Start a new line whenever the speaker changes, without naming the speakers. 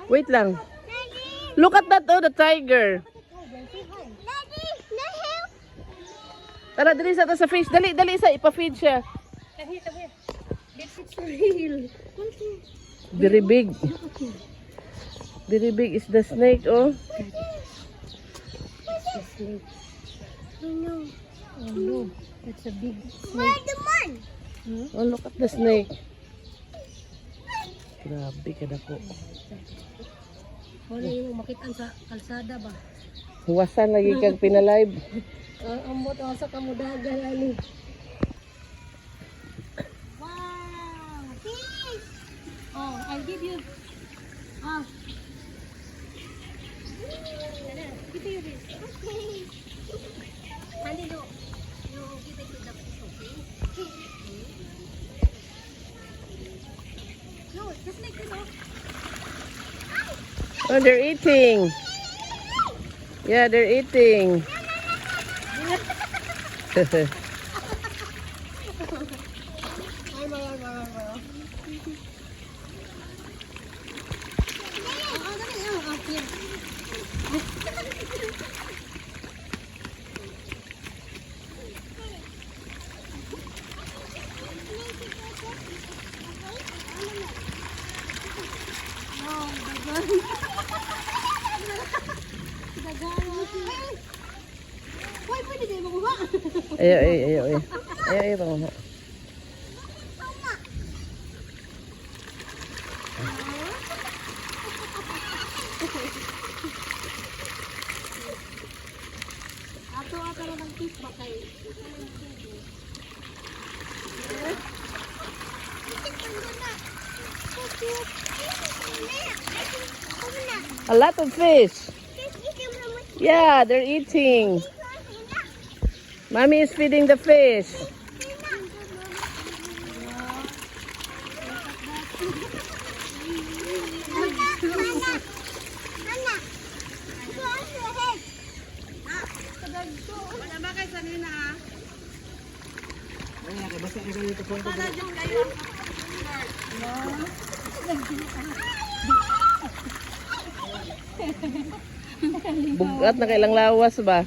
Wait lang. Look at that, oh, the tiger. Tara, dali sa fish. Dali, dali sa ipa-feed siya. Very big. Very big is the snake, oh.
Oh no, it's a big snake.
Oh, look at the snake. Grabe ka na po.
Wala yung makitaan sa kalsada ba?
Huwasan lagi kang pinalive.
Ang ambot sa kamudagan ani. Wow! Fish! Oh, I'll give you. Ah. Give you this. Okay. Honey, you give it to the fish, okay? No, just like this, oh.
Oh, they're eating. Yeah, they're eating.
Why pwede din makuha?
Ayaw, ayaw, ayaw, ayaw. Ayaw, ayaw, ayaw.
Ato lang ng fish ba kayo?
A lot of fish. Yeah, they're eating. Mommy is feeding the fish. Bugat na kailang lawas ba?